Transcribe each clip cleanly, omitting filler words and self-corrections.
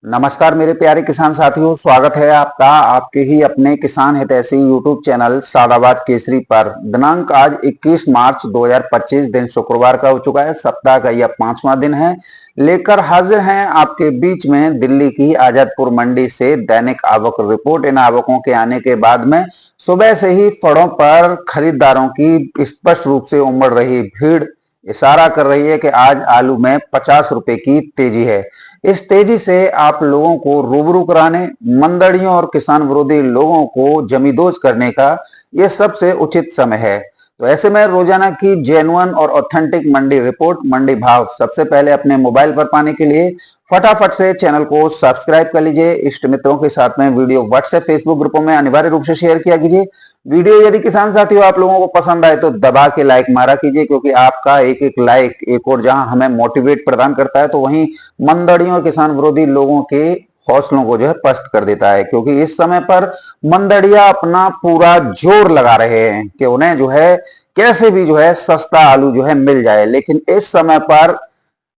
नमस्कार मेरे प्यारे किसान साथियों, स्वागत है आपका आपके ही अपने किसान हितैषी यूट्यूब चैनल सादाबाद केसरी पर। दिनांक आज 21 मार्च 2025 दिन शुक्रवार का हो चुका है। सप्ताह का यह 5वां दिन है। लेकर हाजिर हैं आपके बीच में दिल्ली की आजादपुर मंडी से दैनिक आवक रिपोर्ट। इन आवकों के आने के बाद में सुबह से ही फड़ों पर खरीदारों की स्पष्ट रूप से उमड़ रही भीड़ इशारा कर रही है कि आज आलू में 50 रुपए की तेजी है। इस तेजी से आप लोगों को रूबरू कराने, मंदड़ियों और किसान विरोधी लोगों को जमींदोज करने का यह सबसे उचित समय है। तो ऐसे में रोजाना की जेन्युइन और ऑथेंटिक मंडी रिपोर्ट, मंडी भाव सबसे पहले अपने मोबाइल पर पाने के लिए फटाफट से चैनल को सब्सक्राइब कर लीजिए। इष्ट मित्रों के साथ में वीडियो व्हाट्सएप, फेसबुक ग्रुपों में अनिवार्य रूप से शेयर किया कीजिए। वीडियो यदि किसान साथियों आप लोगों को पसंद आए तो दबा के लाइक मारा कीजिए, क्योंकि आपका एक एक लाइक एक और जहां हमें मोटिवेट प्रदान करता है, तो वहीं मंदड़ियों और किसान विरोधी लोगों के हौसलों को जो है पस्त कर देता है। क्योंकि इस समय पर मंदड़िया अपना पूरा जोर लगा रहे हैं कि उन्हें जो है कैसे भी जो है सस्ता आलू जो है मिल जाए। लेकिन इस समय पर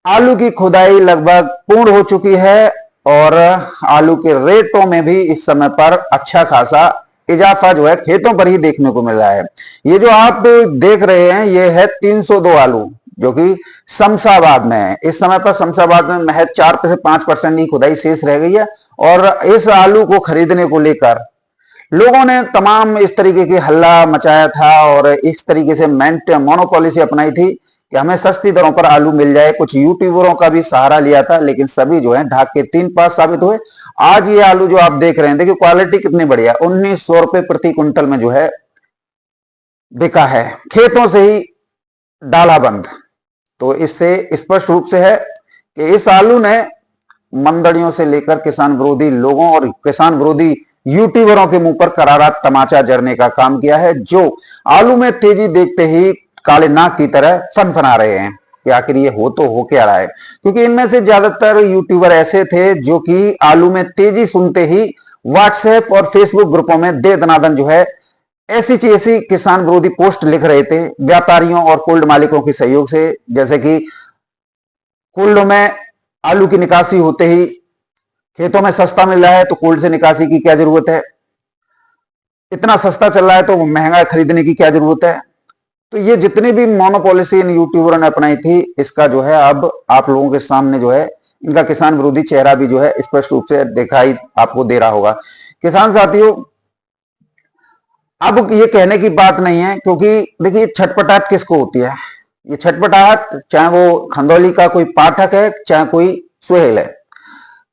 आलू की खुदाई लगभग पूर्ण हो चुकी है और आलू के रेटों में भी इस समय पर अच्छा खासा इजाफा जो है खेतों पर ही देखने को मिल रहा है। ये जो आप देख रहे हैं ये है 302 आलू, जो कि शमशाबाद में है। इस समय पर शमशाबाद में महज 4 से 5% की खुदाई शेष रह गई है और इस आलू को खरीदने को लेकर लोगों ने तमाम इस तरीके की हल्ला मचाया था और इस तरीके से मोनोपॉलिसी अपनाई थी कि हमें सस्ती दरों पर आलू मिल जाए। कुछ यूट्यूबरों का भी सहारा लिया था, लेकिन सभी जो है ढाक के 3 पास साबित हुए। आज ये आलू जो आप देख रहे हैं, देखिए क्वालिटी कितनी बढ़िया, 1900 रुपए प्रति क्विंटल में जो है बिका है, खेतों से ही डाला बंद। तो इससे स्पष्ट रूप से है कि इस आलू ने मंदड़ियों से लेकर किसान विरोधी लोगों और किसान विरोधी यूट्यूबरों के मुंह पर करारा तमाचा जड़ने का काम किया है, जो आलू में तेजी देखते ही काले नाग की तरह फनफना रहे हैं कि आखिर ये हो तो हो क्या रहा है। क्योंकि इनमें से ज्यादातर यूट्यूबर ऐसे थे जो कि आलू में तेजी सुनते ही व्हाट्सएप और फेसबुक ग्रुपों में दे दनादन जो है ऐसी किसान विरोधी पोस्ट लिख रहे थे व्यापारियों और कोल्ड मालिकों के सहयोग से। जैसे कि कोल्डों में आलू की निकासी होते ही खेतों में सस्ता मिल रहा है तो कोल्ड से निकासी की क्या जरूरत है, इतना सस्ता चल रहा है तो महंगा खरीदने की क्या जरूरत है। तो ये जितनी भी मोनोपॉलिसी इन यूट्यूबरों ने अपनाई थी, इसका जो है अब आप लोगों के सामने जो है इनका किसान विरोधी चेहरा भी जो है स्पष्ट रूप से दिखाई आपको दे रहा होगा। किसान साथियों, अब ये कहने की बात नहीं है, क्योंकि देखिए छटपटाहट किसको होती है। ये छटपटाहट चाहे वो खंदौली का कोई पाठक है, चाहे कोई सुहेल है,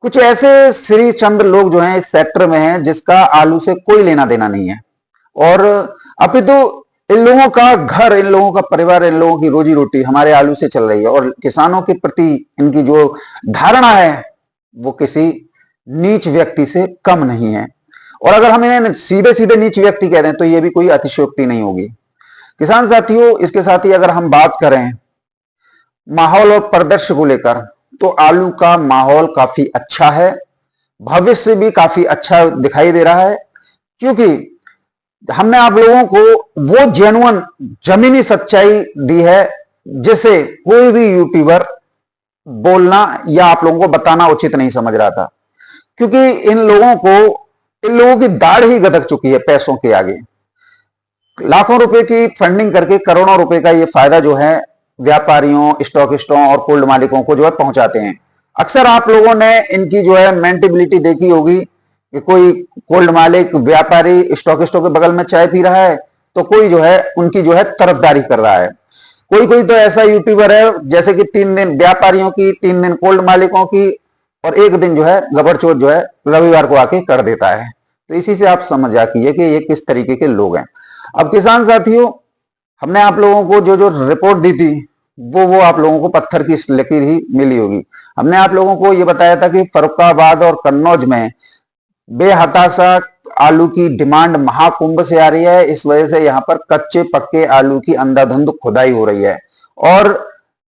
कुछ ऐसे श्री चंद्र लोग जो हैं इस सेक्टर में हैं जिसका आलू से कोई लेना देना नहीं है। और अपितु इन लोगों का घर, इन लोगों का परिवार, इन लोगों की रोजी रोटी हमारे आलू से चल रही है। और किसानों के प्रति इनकी जो धारणा है वो किसी नीच व्यक्ति से कम नहीं है। और अगर हम इन्हें सीधे सीधे नीच व्यक्ति कह रहे हैं तो ये भी कोई अतिशयोक्ति नहीं होगी। किसान साथियों, इसके साथ ही अगर हम बात करें माहौल और परिदृश्य को लेकर, तो आलू का माहौल काफी अच्छा है, भविष्य भी काफी अच्छा दिखाई दे रहा है। क्योंकि हमने आप लोगों को वो जेन्युइन जमीनी सच्चाई दी है जिसे कोई भी यूट्यूबर बोलना या आप लोगों को बताना उचित नहीं समझ रहा था। क्योंकि इन लोगों की दाढ़ ही गदक चुकी है पैसों के आगे। लाखों रुपए की फंडिंग करके करोड़ों रुपए का ये फायदा जो है व्यापारियों, स्टॉकिस्टों और कोल्ड मालिकों को जो है पहुंचाते हैं। अक्सर आप लोगों ने इनकी जो है मेंटेबिलिटी देखी होगी कि कोई कोल्ड मालिक, व्यापारी स्टॉकिस्टों के बगल में चाय पी रहा है तो कोई जो है उनकी जो है तरफदारी कर रहा है। कोई कोई तो ऐसा यूट्यूबर है जैसे कि 3 दिन व्यापारियों की, 3 दिन कोल्ड मालिकों की और 1 दिन जो है गबरचोट जो है रविवार को आके कर देता है। तो इसी से आप समझ जाइए कि ये किस तरीके के लोग हैं। अब किसान साथियों, हमने आप लोगों को जो जो रिपोर्ट दी थी वो आप लोगों को पत्थर की लकीर ही मिली होगी। हमने आप लोगों को ये बताया था कि फर्रुखाबाद और कन्नौज में बेहताशा आलू की डिमांड महाकुंभ से आ रही है। इस वजह से यहाँ पर कच्चे पक्के आलू की अंधाधुंध खुदाई हो रही है। और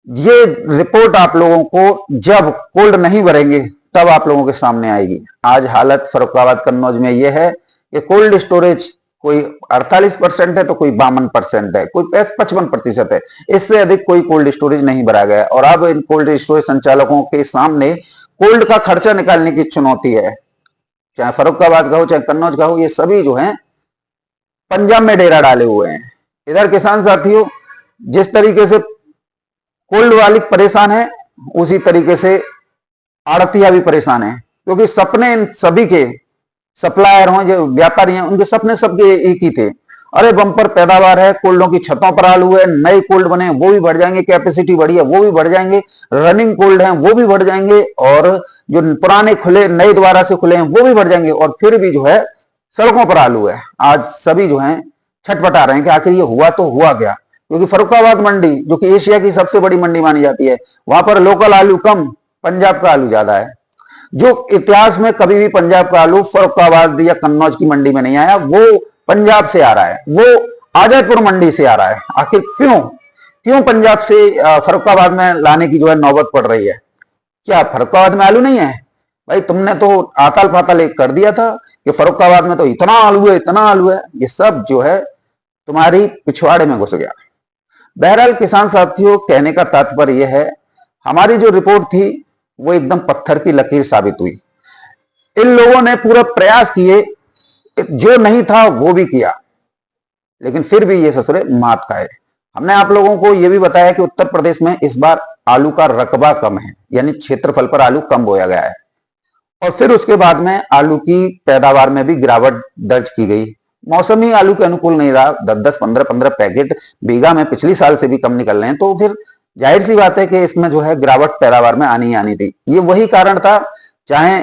ये रिपोर्ट आप लोगों को जब कोल्ड नहीं भरेंगे तब आप लोगों के सामने आएगी। आज हालत फर्रुखाबाद कन्नौज में यह है कि कोल्ड स्टोरेज कोई 48% है तो कोई 52% है, कोई 55% है। इससे अधिक कोई कोल्ड स्टोरेज नहीं भरा गया। और अब इन कोल्ड स्टोरेज संचालकों के सामने कोल्ड का खर्चा निकालने की चुनौती है। चाहे फर्रुखाबाद का हो, चाहे कन्नौज का हो, ये सभी जो है पंजाब में डेरा डाले हुए हैं। इधर किसान साथियों जिस तरीके से कोल्ड वाली परेशान है, उसी तरीके से आड़तिया भी परेशान है, क्योंकि सपने इन सभी के, सप्लायर हों जो व्यापारी हैं, उनके सपने सबके एक ही थे। अरे बम्पर पैदावार है, कोल्डों की छतों पर आलू है, नए कोल्ड बने वो भी बढ़ जाएंगे, कैपेसिटी बढ़ी है वो भी बढ़ जाएंगे, रनिंग कोल्ड हैं वो भी बढ़ जाएंगे, और जो पुराने खुले नए द्वारा से खुले हैं वो भी बढ़ जाएंगे, और फिर भी जो है सड़कों पर आलू है। आज सभी जो है छटपटा रहे हैं कि आखिर ये हुआ तो हुआ क्या, क्योंकि फर्रुखाबाद मंडी जो कि एशिया की सबसे बड़ी मंडी मानी जाती है, वहां पर लोकल आलू कम, पंजाब का आलू ज्यादा है। जो इतिहास में कभी भी पंजाब का आलू फर्रुखाबाद या कन्नौज की मंडी में नहीं आया, वो पंजाब से आ रहा है, वो आजादपुर मंडी से आ रहा है। आखिर क्यों पंजाब से फर्रुखाबाद में लाने की जो है नौबत पड़ रही है? क्या फर्रुखाबाद में आलू नहीं है? भाई तुमने तो आताल पाताल एक कर दिया था कि फर्रुखाबाद में तो इतना आलू है, इतना आलू है। ये सब जो है तुम्हारी पिछवाड़े में घुस गया। बहरहाल किसान साथियों, कहने का तात्पर्य यह है, हमारी जो रिपोर्ट थी वो एकदम पत्थर की लकीर साबित हुई। इन लोगों ने पूरा प्रयास किए, जो नहीं था वो भी किया, लेकिन फिर भी ये ससुरे मात खाए। हमने आप लोगों को यह भी बताया कि उत्तर प्रदेश में इस बार आलू का रकबा कम है, यानी क्षेत्रफल पर आलू कम बोया गया है, और फिर उसके बाद में आलू की पैदावार में भी गिरावट दर्ज की गई। मौसमी आलू के अनुकूल नहीं रहा, 10-10, 15-15 पैकेट बीघा में पिछली साल से भी कम निकल रहे हैं, तो फिर जाहिर सी बात है कि इसमें जो है गिरावट पैदावार में आनी आनी थी। ये वही कारण था, चाहे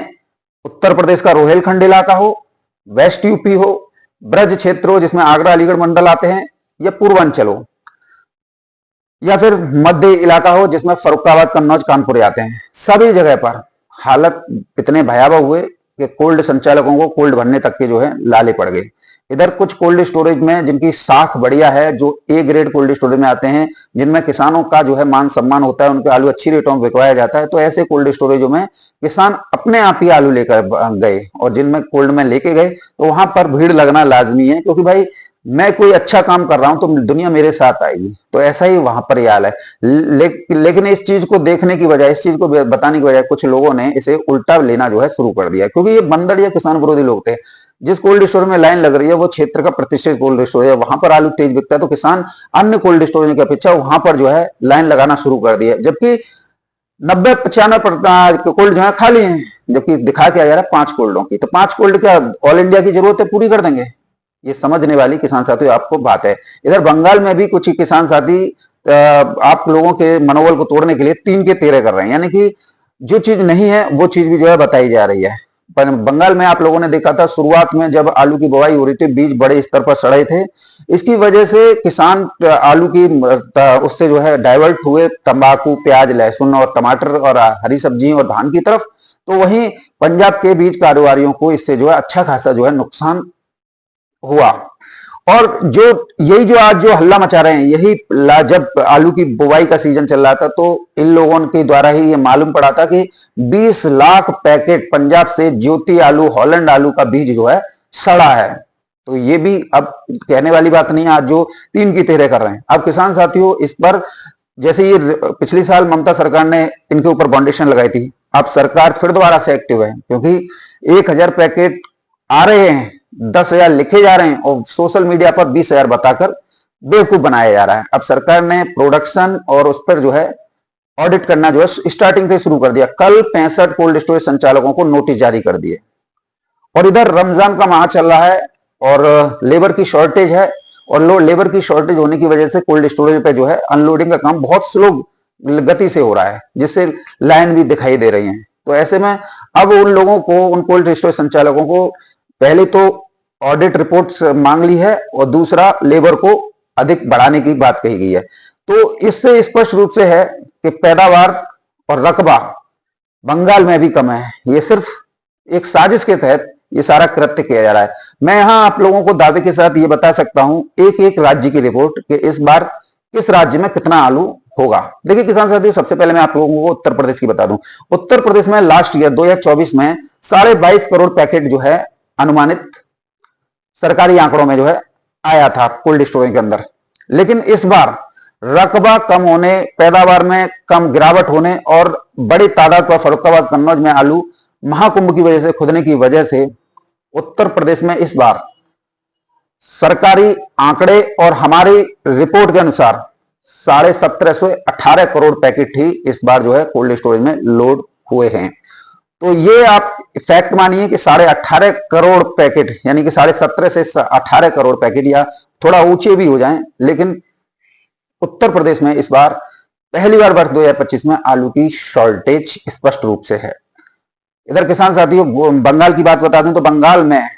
उत्तर प्रदेश का रोहेलखंड इलाका हो, वेस्ट यूपी हो, ब्रज क्षेत्र हो जिसमें आगरा अलीगढ़ मंडल आते हैं, या पूर्वांचल हो, या फिर मध्य इलाका हो जिसमें फर्रुखाबाद, कन्नौज, कानपुर आते हैं, सभी जगह पर हालत इतने भयावह हुए कि कोल्ड संचालकों को कोल्ड भरने तक के जो है लाले पड़ गए। इधर कुछ कोल्ड स्टोरेज में जिनकी साख बढ़िया है, जो ए ग्रेड कोल्ड स्टोरेज में आते हैं, जिनमें किसानों का जो है मान सम्मान होता है, उनके आलू अच्छी रेटों में बिकवाया जाता है, तो ऐसे कोल्ड स्टोरेजों में किसान अपने आप ही आलू लेकर गए, और जिनमें कोल्ड में लेके गए तो वहां पर भीड़ लगना लाजमी है, क्योंकि भाई मैं कोई अच्छा काम कर रहा हूं तो दुनिया मेरे साथ आएगी। तो ऐसा ही वहां पर हाल है। लेकिन इस चीज को देखने की बजाय, इस चीज को बताने की बजाय कुछ लोगों ने इसे उल्टा लेना जो है शुरू कर दिया, क्योंकि ये बंदर या किसान विरोधी लोग थे। जिस कोल्ड स्टोर में लाइन लग रही है वो क्षेत्र का प्रतिष्ठित कोल्ड स्टोर है, वहां पर आलू तेज बिकता है, तो किसान अन्य कोल्ड स्टोरेज की अपेक्षा वहां पर जो है लाइन लगाना शुरू कर दिया, जबकि 90-95% कोल्ड जो है खाली है, जबकि दिखा के आ जा रहा है 5 कोल्डों की। तो 5 कोल्ड क्या ऑल इंडिया की जरूरत है पूरी कर देंगे? ये समझने वाली किसान साथियों आपको बात है। इधर बंगाल में भी कुछ किसान साथी आप लोगों के मनोबल को तोड़ने के लिए 3 के 13 कर रहे हैं, यानी कि जो चीज नहीं है वो चीज भी जो है बताई जा रही है। पर बंगाल में आप लोगों ने देखा था शुरुआत में जब आलू की बुवाई हो रही थी, बीज बड़े स्तर पर सड़े थे, इसकी वजह से किसान आलू की उससे जो है डाइवर्ट हुए तंबाकू, प्याज, लहसुन और टमाटर और हरी सब्जी और धान की तरफ। तो वहीं पंजाब के बीज कारोबारियों को इससे जो है अच्छा खासा जो है नुकसान हुआ। और जो यही जो आज जो हल्ला मचा रहे हैं, यही जब आलू की बुवाई का सीजन चल रहा था तो इन लोगों के द्वारा ही ये मालूम पड़ा था कि 20 लाख पैकेट पंजाब से ज्योति आलू, हॉलैंड आलू का बीज जो है सड़ा है। तो ये भी अब कहने वाली बात नहीं है, आज जो 3 की 13 कर रहे हैं। अब किसान साथियों इस पर, जैसे ये पिछली साल ममता सरकार ने इनके ऊपर बाउंडेशन लगाई थी, अब सरकार फिर दोबारा से एक्टिव है, क्योंकि 1000 पैकेट आ रहे हैं, 10,000 लिखे जा रहे हैं और सोशल मीडिया पर 20,000 बताकर बेवकूफ बनाया जा रहा है। अब सरकार ने प्रोडक्शन और उस पर जो है ऑडिट करना जो है स्टार्टिंग से शुरू कर दिया। कल 65 कोल्ड स्टोरेज संचालकों को नोटिस जारी कर दिए। और इधर रमजान का माह चल रहा है और लेबर की शॉर्टेज है, और लेबर की शॉर्टेज होने की वजह से कोल्ड स्टोरेज पे जो है अनलोडिंग का काम बहुत स्लो गति से हो रहा है, जिससे लाइन भी दिखाई दे रही है। तो ऐसे में अब उन लोगों को, उन कोल्ड स्टोरेज संचालकों को पहले तो ऑडिट रिपोर्ट्स मांग ली है, और दूसरा लेबर को अधिक बढ़ाने की बात कही गई है। तो इससे स्पष्ट रूप से है कि पैदावार और रकबा बंगाल में भी कम है। ये सिर्फ एक साजिश के तहत ये सारा कृत्य किया जा रहा है। मैं यहां आप लोगों को दावे के साथ ये बता सकता हूं एक एक राज्य की रिपोर्ट कि इस बार किस राज्य में कितना आलू होगा। देखिए किसान साथियों, सबसे पहले मैं आप लोगों को उत्तर प्रदेश की बता दूं। उत्तर प्रदेश में लास्ट ईयर 2024 में 22.5 करोड़ पैकेट जो है अनुमानित सरकारी आंकड़ों में जो है आया था कोल्ड स्टोरेज के अंदर, लेकिन इस बार रकबा कम होने, पैदावार में कम गिरावट होने और बड़ी तादाद पर फर्रुखाबाद कन्नौज में आलू महाकुंभ की वजह से खुदने की वजह से उत्तर प्रदेश में इस बार सरकारी आंकड़े और हमारी रिपोर्ट के अनुसार 1750 करोड़ पैकेट ही इस बार जो है कोल्ड स्टोरेज में लोड हुए हैं। तो ये आप फैक्ट मानिए कि 18.5 करोड़ पैकेट, यानी कि 17.5 से 18 करोड़ पैकेट या थोड़ा ऊंचे भी हो जाएं, लेकिन उत्तर प्रदेश में इस बार पहली बार वर्ष 2025 में आलू की शॉर्टेज स्पष्ट रूप से है। इधर किसान साथियों बंगाल की बात बता दें तो बंगाल में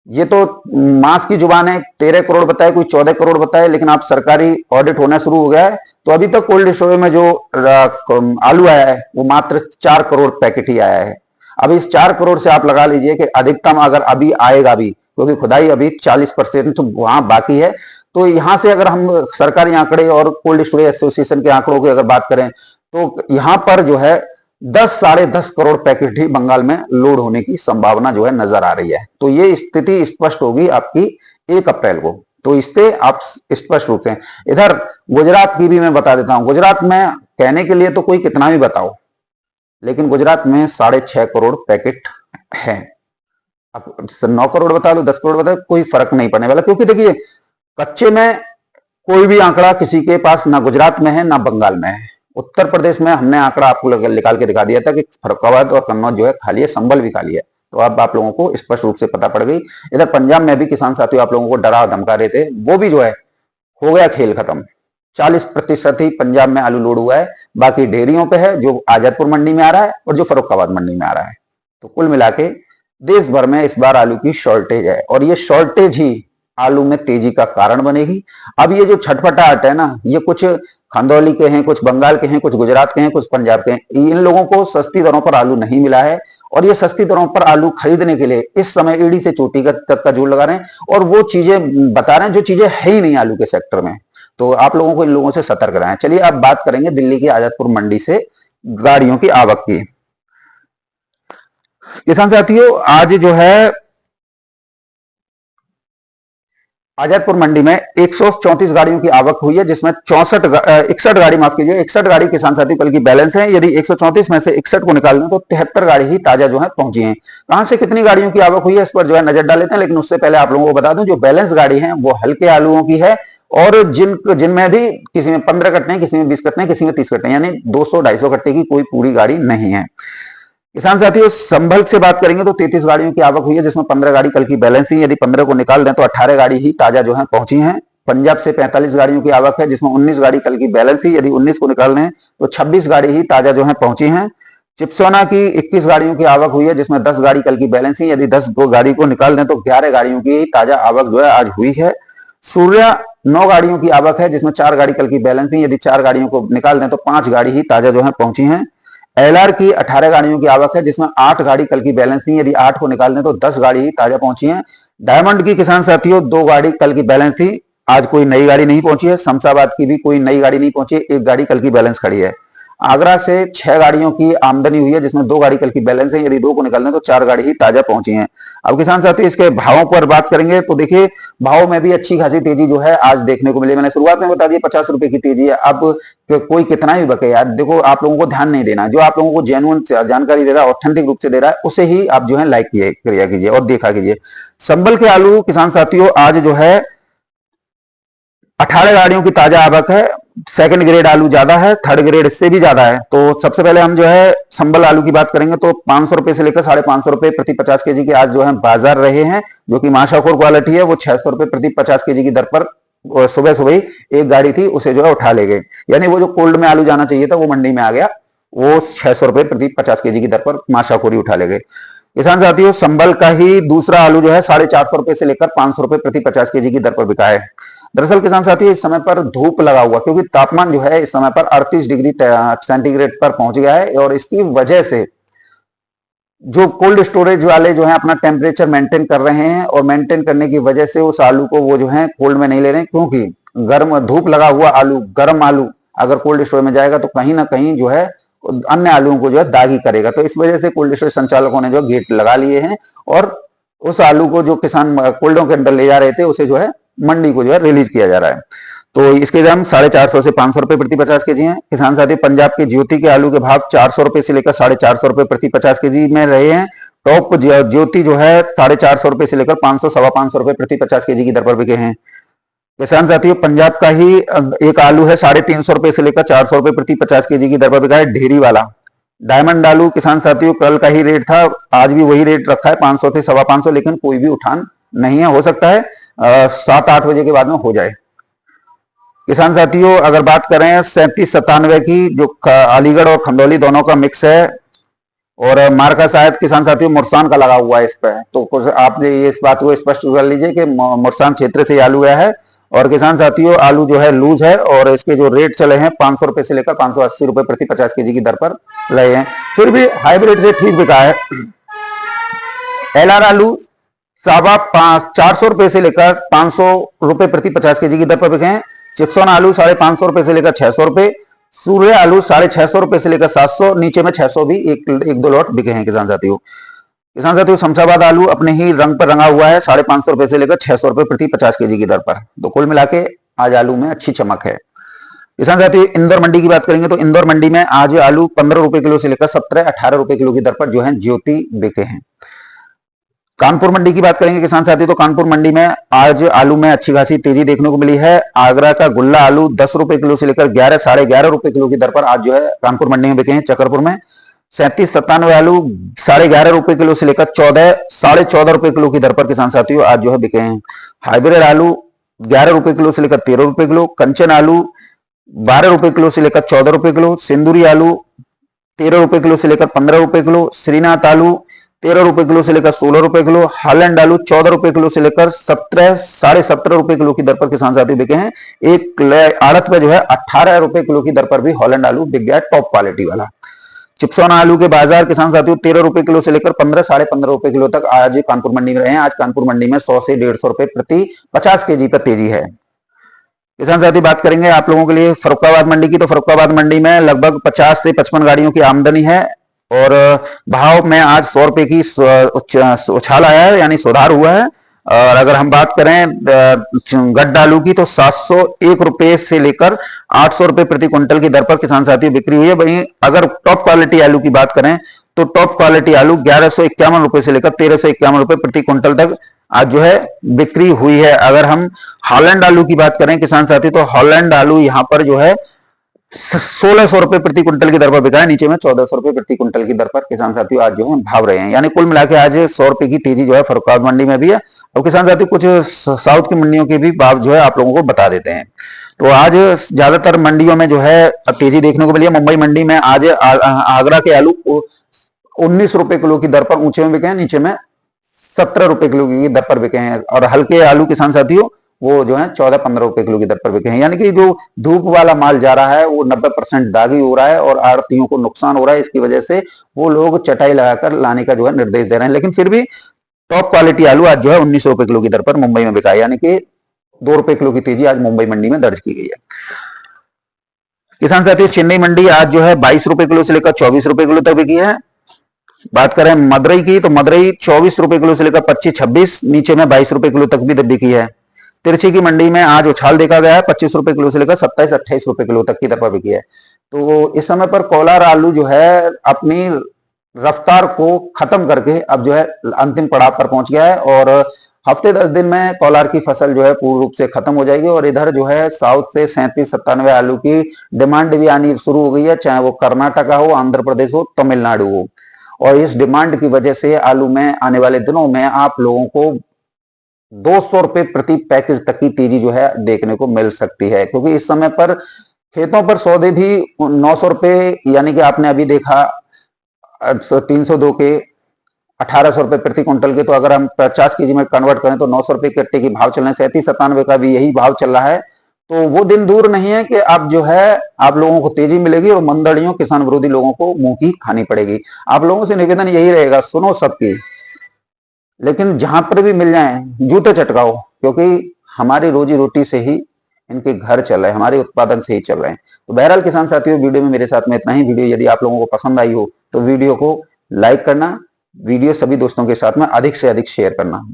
ये तो मास की जुबान है, 13 करोड़ बताए, कोई 14 करोड़ बताए, लेकिन आप सरकारी ऑडिट होना शुरू हो गया है तो अभी तक कोल्ड स्टोरेज में जो आलू आया है वो मात्र 4 करोड़ पैकेट ही आया है। अब इस 4 करोड़ से आप लगा लीजिए कि अधिकतम अगर अभी आएगा भी, क्योंकि खुदाई अभी 40% तो वहां बाकी है, तो यहां से अगर हम सरकारी आंकड़े और कोल्ड स्टोरेज एसोसिएशन के आंकड़ों की अगर बात करें तो यहां पर जो है 10-10.5 करोड़ पैकेट ही बंगाल में लोड होने की संभावना जो है नजर आ रही है। तो ये स्थिति स्पष्ट होगी आपकी 1 अप्रैल को, तो इससे आप स्पष्ट रूप से। इधर गुजरात की भी मैं बता देता हूं। गुजरात में कहने के लिए तो कोई कितना भी बताओ, लेकिन गुजरात में 6.5 करोड़ पैकेट है। अब 9 करोड़ बता लो, 10 करोड़ बता लो, कोई फर्क नहीं पड़ने वाला, क्योंकि देखिए कच्चे में कोई भी आंकड़ा किसी के पास ना गुजरात में है ना बंगाल में है। उत्तर प्रदेश में हमने आंकड़ा आपको निकाल के दिखा दिया था कि फर्रुखाबाद और कन्नौज जो है खाली है, संभल भी खाली है, तो अब आप लोगों को स्पष्ट रूप से पता पड़ गई। इधर पंजाब में भी किसान साथियों आप लोगों को डरा धमका रहे थे, वो भी जो है हो गया खेल खत्म। 40% ही पंजाब में आलू लोड हुआ है, बाकी डेयरियों पे है जो आजादपुर मंडी में आ रहा है और जो फर्रुखाबाद मंडी में आ रहा है। तो कुल मिला के देश भर में इस बार आलू की शॉर्टेज है और ये शॉर्टेज ही आलू में तेजी का कारण बनेगी। अब ये जो छटपटाहट है ना, ये कुछ खंदौली के हैं, कुछ बंगाल के हैं, कुछ गुजरात के हैं, कुछ पंजाब के हैं, इन लोगों को सस्ती दरों पर आलू नहीं मिला है और ये सस्ती दरों पर आलू खरीदने के लिए इस समय एड़ी से चोटी तक का जोड़ लगा रहे हैं और वो चीजें बता रहे हैं जो चीजें है ही नहीं आलू के सेक्टर में। तो आप लोगों को इन लोगों से सतर्क रहना है। चलिए अब बात करेंगे दिल्ली की आजादपुर मंडी से गाड़ियों की आवक की। किसान साथियों आज जो है आजादपुर मंडी में 134 गाड़ियों की आवक हुई है, जिसमें 61 गाड़ी, माफ कीजिए 61 गाड़ी किसान साथी कल की बैलेंस है। यदि 134 में से 61 को निकाल दें तो 73 गाड़ी ही ताजा जो है पहुंची हैं। कहां से कितनी गाड़ियों की आवक हुई है इस पर जो है नजर डाल लेते हैं, लेकिन उससे पहले आप लोगों को बता दूं जो बैलेंस गाड़ी है वो हल्के आलुओं की है और जिनमें भी किसी में 15 कट्टे हैं, किसी में 20 कट्टे हैं, किसी में 30 कट्टे हैं, यानी 200-250 कट्टे की कोई पूरी गाड़ी नहीं है। किसान साथियों संभल से बात करेंगे तो 33 गाड़ियों की आवक हुई है, जिसमें 15 गाड़ी कल की बैलेंस ही, यदि 15 को निकाल दें तो 18 गाड़ी ही ताजा जो है पहुंची हैं। पंजाब से 45 गाड़ियों की आवक है, जिसमें 19 गाड़ी कल की बैलेंस ही, यदि 19 को निकाल दें तो 26 गाड़ी ही ताजा जो है पहुंची हैं। चिपसोना की 21 गाड़ियों की आवक हुई है, जिसमें 10 गाड़ी कल की बैलेंस ही, यदि 10 गाड़ी को निकाल दें तो 11 गाड़ियों की ताजा आवक जो है आज हुई है। सूर्या 9 गाड़ियों की आवक है, जिसमें 4 गाड़ी कल की बैलेंस थी, यदि 4 गाड़ियों को निकाल दें तो 5 गाड़ी ही ताजा जो है पहुंची हैं। एलआर की 18 गाड़ियों की आवक है, जिसमें 8 गाड़ी कल की बैलेंस थी, यदि 8 को निकाल दें तो 10 गाड़ी ही ताजा पहुंची हैं। डायमंड की किसान साथियों 2 गाड़ी कल की बैलेंस थी, आज कोई नई गाड़ी नहीं पहुंची है। शमशाबाद की भी कोई नई गाड़ी नहीं पहुंची है, 1 गाड़ी कल की बैलेंस खड़ी है। आगरा से 6 गाड़ियों की आमदनी हुई है, जिसमें 2 गाड़ी कल की बैलेंस है, यदि 2 को निकाल दें तो 4 गाड़ी ही ताजा पहुंची हैं। अब किसान साथी इसके भावों पर बात करेंगे तो देखिए भाव में भी अच्छी खासी तेजी जो है आज देखने को मिली। मैंने शुरुआत में बता दिया 50 रुपए की तेजी है। अब कोई कितना भी बके यार, देखो आप लोगों को ध्यान नहीं देना, जो आप लोगों को जेन्युइन जानकारी दे रहा है, ऑथेंटिक रूप से दे रहा है, उसे ही आप जो है लाइक किया कीजिए और देखा कीजिए। संबल के आलू किसान साथियों आज जो है 18 गाड़ियों की ताजा आवक है। सेकंड ग्रेड आलू ज्यादा है, थर्ड ग्रेड इससे भी ज्यादा है। तो सबसे पहले हम जो है संबल आलू की बात करेंगे तो 500 रुपए से लेकर 550 रुपए प्रति 50 केजी के आज जो है बाजार रहे हैं, जो कि माशाखोर क्वालिटी है वो 600 रुपए प्रति 50 केजी की दर पर सुबह सुबह ही एक गाड़ी थी उसे जो है उठा ले गए, यानी वो जो कोल्ड में आलू जाना चाहिए था वो मंडी में आ गया, वो 600 रुपए प्रति 50 केजी की दर पर माशाखोरी उठा ले गए। किसान साथियों संबल का ही दूसरा आलू जो है 450 रुपए से लेकर 500 रुपए प्रति 50 केजी की दर पर बिका है। दरअसल किसान साथियों इस समय पर धूप लगा हुआ, क्योंकि तापमान जो है इस समय पर 38 डिग्री सेंटीग्रेड पर पहुंच गया है और इसकी वजह से जो कोल्ड स्टोरेज वाले जो है अपना टेम्परेचर मेंटेन कर रहे हैं और मेंटेन करने की वजह से उस आलू को वो जो है कोल्ड में नहीं ले रहे हैं, क्योंकि गर्म धूप लगा हुआ आलू, गर्म आलू अगर कोल्ड स्टोरेज में जाएगा तो कहीं ना कहीं जो है अन्य आलूओं को जो है दागी करेगा। तो इस वजह से कोल्ड स्टोरेज संचालकों ने जो गेट लगा लिए हैं और उस आलू को जो किसान कोल्डों के अंदर ले जा रहे थे उसे जो है मंडी को जो है रिलीज किया जा रहा है। तो इसके दाम 450 से 500 रुपए प्रति 50 केजी है। किसान साथी, पंजाब के ज्योति के आलू के भाव 400 रुपए से लेकर 450 रुपए प्रति 50 केजी में रहे हैं। टॉप ज्योति जो है 450 रुपए से लेकर 500 सवा 500 रुपए प्रति 50 केजी की दर पर बिके हैं। किसान साथियों, पंजाब का ही एक आलू है 350 रुपए से लेकर 400 रुपए प्रति 50 केजी की दर पर बिका है, ढेरी वाला डायमंड आलू। किसान साथियों, कल का ही रेट था, आज भी वही रेट रखा है 500 से सवा 500, लेकिन कोई भी उठान नहीं है। हो सकता है 7-8 बजे के बाद में हो जाए। किसान साथियों, अगर बात करें 3797 की, जो अलीगढ़ और खंदौली दोनों का मिक्स है, और मार्का शायद किसान साथियों मुरसान का लगा हुआ है इस पर, तो कुछ आप ये इस बात को स्पष्ट कर लीजिए कि मुरसान क्षेत्र से आलू गया है। और किसान साथियों, आलू जो है लूज है, और इसके जो रेट चले हैं 500 रुपए से लेकर 580 रुपए प्रति 50 केजी की दर पर रहे हैं। फिर भी हाइब्रिड से ठीक बिका है। एलआर आलू 450 रुपए से लेकर 500 रुपए प्रति 50 केजी की दर पर बिके हैं। चिप्सोन आलू 550 रुपए से लेकर 600 रुपए। सूर्य आलू 650 रुपए से लेकर 700, नीचे में 600 भी एक दो लॉट बिके हैं। किसान साथियों, शमशाबाद आलू अपने ही रंग पर रंगा हुआ है 550 रुपए से लेकर 600 रुपए प्रति 50 केजी की दर पर। तो कुल मिला के आज आलू में अच्छी चमक है। किसान साथियों, इंदौर मंडी की बात करेंगे तो इंदौर मंडी में आज आलू 15 रुपए किलो से लेकर 17-18 रुपए किलो की दर पर जो है ज्योति बिके हैं। कानपुर मंडी की बात करेंगे किसान साथी, तो कानपुर मंडी में आज आलू में अच्छी खासी तेजी देखने को मिली है। आगरा का गुल्ला आलू 10 रुपए किलो से लेकर 11-11.5 रुपए किलो की दर पर आज जो है कानपुर मंडी में बिके हैं। चकरपुर में 3797 आलू 11.5 रुपए किलो से लेकर 14-14.5 रुपए किलो की दर पर किसान साथियों आज जो है बिके हैं। हाइब्रिड आलू 11 रुपए किलो से लेकर 13 रुपए किलो। कंचन आलू 12 रुपए किलो से लेकर 14 रुपए किलो। सिंदूरी आलू 13 रुपए किलो से लेकर 15 रुपए किलो। श्रीनाथ आलू 13 रुपए किलो से लेकर 16 रुपए किलो। हॉलैंड आलू 14 रुपए किलो से लेकर 17-17.5 रुपए किलो की दर पर किसान साथी बिके हैं। एक आड़त पे जो है 18 रुपए किलो की दर पर भी हॉलैंड आलू बिक गया, टॉप क्वालिटी वाला। चिप्सोना आलू के बाजार किसान साथियों 13 रुपए किलो से लेकर 15-15.5 रुपए किलो तक आज कानपुर मंडी में रहे हैं। आज कानपुर मंडी में 100 से 150 रुपए प्रति 50 केजी पर तेजी है। किसान साथी, बात करेंगे आप लोगों के लिए फर्रुखाबाद मंडी की, तो फर्रुखाबाद मंडी में लगभग 50 से 55 गाड़ियों की आमदनी है, और भाव में आज 100 रुपए की उछाल आया है, यानी सुधार हुआ है। और अगर हम बात करें गड्ढ आलू की, तो 701 रुपए से लेकर 800 रुपए प्रति क्विंटल की दर पर किसान साथियों बिक्री हुई है। वहीं अगर टॉप क्वालिटी आलू की बात करें, तो टॉप क्वालिटी आलू 1151 रुपए से लेकर 1351 रुपए प्रति क्विंटल तक आज जो है बिक्री हुई है। अगर हम हॉलैंड आलू की बात करें किसान साथी, तो हॉलैंड आलू यहाँ पर जो है 1600 रुपए प्रति क्विंटल की दर पर बिका है। नीचे में 1400 रुपए प्रति क्विंटल की दर पर किसान साथियों आज जो है भाव रहे हैं। यानी कुल मिला के आज 100 रुपए की तेजी जो है फर्रुखाबाद मंडी में भी है। और किसान साथियों, कुछ साउथ की मंडियों के भी भाव जो है आप लोगों को बता देते हैं। तो आज ज्यादातर मंडियों में जो है तेजी देखने को मिली है। मुंबई मंडी में आज आगरा के आलू 19 रुपए किलो की दर पर ऊंचे में बिके हैं, नीचे में 17 रुपए किलो की दर पर बिके हैं। और हल्के आलू किसान साथियों वो जो है 14-15 रुपए किलो की दर पर बिके हैं। यानी कि जो धूप वाला माल जा रहा है वो 90% दागी हो रहा है और आड़तियों को नुकसान हो रहा है। इसकी वजह से वो लोग चटाई लगाकर लाने का जो है निर्देश दे रहे हैं। लेकिन फिर भी टॉप क्वालिटी आलू आज जो है 19 रुपए किलो की दर पर मुंबई में बिका है। यानी कि 2 रुपए किलो की तेजी आज मुंबई मंडी में दर्ज की गई है। किसान साथियों, चेन्नई मंडी आज जो है 22 रुपए किलो से लेकर 24 रुपए किलो तक बिकी है। बात करें मदुरई की, तो मदुरई 24 रुपए किलो से लेकर 25-26, नीचे में 22 रुपए किलो तक भी बिकी है। तिरछी की मंडी में आज उछाल देखा गया है, 25 रुपए किलो से लेकर 27-28 रुपए किलो तक की दर पर बिकी है। तो इस समय पर कोलार आलू जो है अपनी रफ्तार को खत्म करके अब जो है अंतिम पड़ाव पर पहुंच गया है, और हफ्ते 10 दिन में कोलार की फसल जो है पूर्ण रूप से खत्म हो जाएगी। और इधर जो है साउथ से 37-97 आलू की डिमांड भी आनी शुरू हो गई है, चाहे वो कर्नाटका हो, आंध्र प्रदेश हो, तमिलनाडु हो। और इस डिमांड की वजह से आलू में आने वाले दिनों में आप लोगों को 200 रुपए प्रति पैकेट तक की तेजी जो है देखने को मिल सकती है, क्योंकि इस समय पर खेतों पर सौदे भी 900 रुपए, यानी कि आपने अभी देखा 302 के 1800 रुपए प्रति क्विंटल के, तो अगर हम 50 केजी में कन्वर्ट करें तो 900 रुपए कट्टे की भाव चल रहे हैं। 37-97 का भी यही भाव चल रहा है। तो वो दिन दूर नहीं है कि अब जो है आप लोगों को तेजी मिलेगी और मंदड़ियों किसान विरोधी लोगों को मुंह की खानी पड़ेगी। आप लोगों से निवेदन यही रहेगा, सुनो सबकी, लेकिन जहां पर भी मिल जाए जूते चटकाओ, क्योंकि हमारी रोजी रोटी से ही इनके घर चल रहे हैं, हमारे उत्पादन से ही चल रहे हैं। तो बहरहाल किसान साथियों, वीडियो में मेरे साथ में इतना ही। वीडियो यदि आप लोगों को पसंद आई हो तो वीडियो को लाइक करना, वीडियो सभी दोस्तों के साथ में अधिक से अधिक शेयर करना।